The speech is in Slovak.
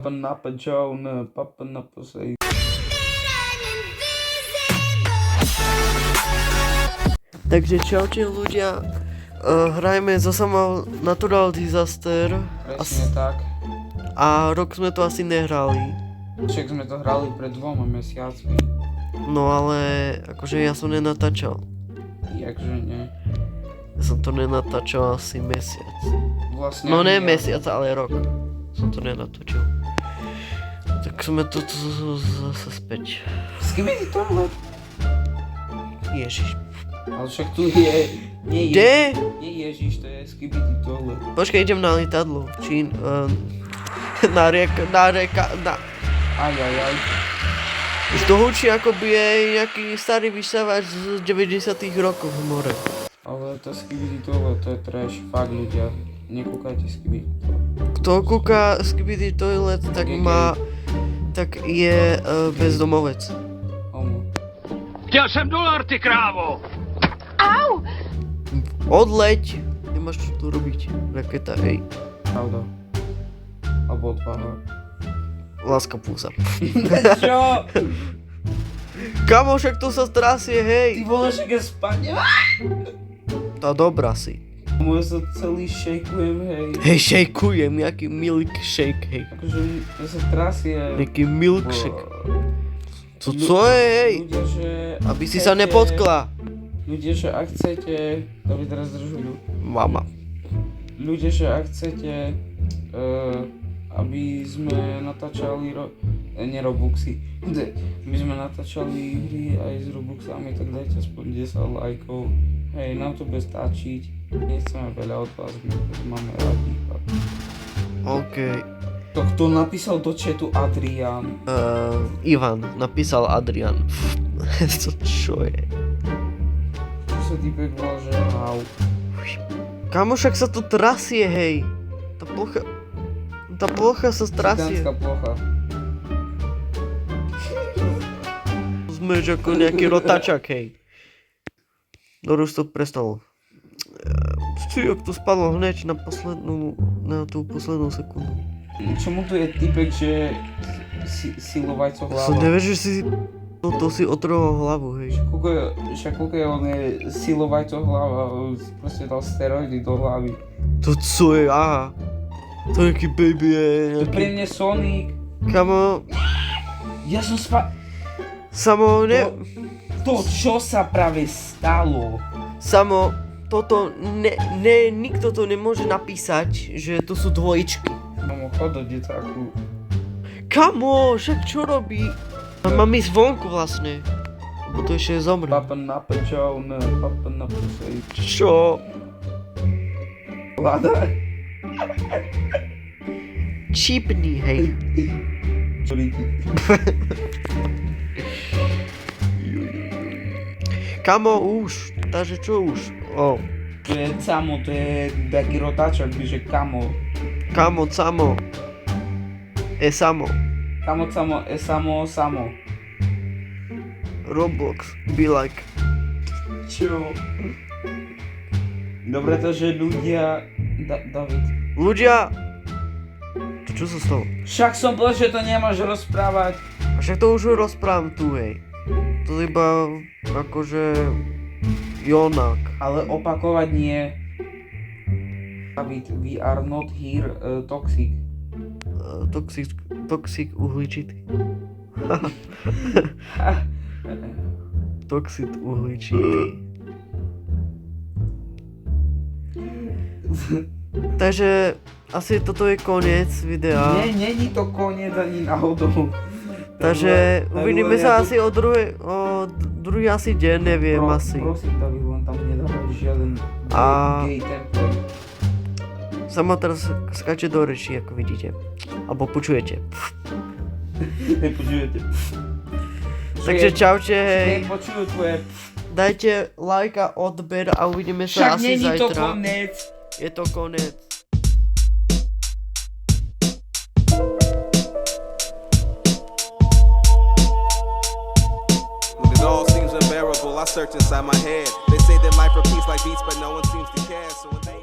Papa Joan, Papa Napasej. Takže čaute ľudia, hrajme zo sama Natural Disaster Presne tak. a rok sme to asi nehrali. Však sme to hrali pred 2 mesiacmi. No ale akože ja som nenatáčal. Jakže nie. Ja som to nenatáčal asi mesiac. Vlastne No ne ja- mesiac, ale rok som to nenatáčal. Tak sme to zase späť. Skibidi toilet. Ježiš. Ale však tu je... Nie Kde? Nie Ježiš, to je Skibidi toilet. Počkaj, idem na lietadlo. Na reka. Aj. Už to hučí, ako by je nejaký starý vysávač z 90 rokov v more. Ale to Skibidi toilet, to je trash. Fakt ľudia. Nekúkajte Skibidi toilet. Kto kúka Skibidi Toilet, tak tak je bezdomovec. Homo. Chtěl jsem dolar, ty krávo! Odleď! Nemáš čo tu robiť. Raketa, hej. Pravda. Alebo odvaha. Láska púsa. Čo? Kamo, však to sa trasie, Ty hej. vole, však je spať. Tá dobrá si. Ja sa celý šejkujem, hej. Hej, šejkujem, nejaký milkshake, hej. Akože ja sa trasie. Nejaký milkshake. Co je, hej? Ľudia, že... Aby si sa nepotkla. Ľudia, že ak chcete... Dobre, teraz držujú. Mama. Ľudia, že ak chcete... aby sme natáčali nie Robuxy. My sme natáčali hry aj s Robuxami, tak dajte aspoň 10 lajkov. Hej, nám to bude stačiť. Nechceme veľa od vás, my máme radi. OK. To kto napísal do chatu Adrian? Ivan, napísal Adrian. Čo je? Čo sa týpek volá, že hau. Kamo, však sa to trasie, hej. Tá plocha sa trasie. Cigánska plocha. Sme ako nejaký rotačak, hej. Dobre, už to prestalo. Jak to spadlo hneď na tú poslednú sekundu. Čomu tu je typek, že silovajco hlava? Nevieš, že si... To si otrhol hlavu, hej. Však koľko je on je silovajco hlava, proste dal steroidy do hlavy. To co je, aha. To nejaký baby je To nejaký... pre mne Sonic. Kamo... Ja som Samo, To, čo sa práve stalo? Samo, toto, nikto to nemôže napísať, že to sú dvojičky. Mám chod do decáku. Kamo, však čo robí? Mám ísť vonku vlastne. Lebo to ešte zomre. Papa Joan, Papa Napasej. Čo? Vláda? Čipni, hej. Kamo, už. Takže čo už? O. To je Camo, to je taký rotáčak, že Kamo. Kamo, samo. Samo. Kamo, Camo, Samo. Roblox. Be like. Čo? Dobre to, že ľudia... David. Ľudia. Čo sa stalo? Však som povedal, že to nemáš rozprávať. A však to už rozprávam tu, hej. To iba akože Jonak. Ale opakovať nie. David, we are not here toxic. Toxic uhličitý. Toxic uhličitý. Takže asi toto je koniec videa. Nie, není to koniec ani náhodou. Takže uvidíme sa asi o druhý asi deň, neviem asi. Prosím, David, len tam nedávaj žiaden gay template. Sama teraz skáče do reči, ako vidíte. Alebo počujete. Nepočujete. Takže čaute, hej. Nepočujú tvoje... Dajte like a odber a uvidíme sa Však asi není to zajtra. konec. Je to konec. It all seems unbearable. I search inside my head. They say that life repeats like beats, but no one seems to care. So when they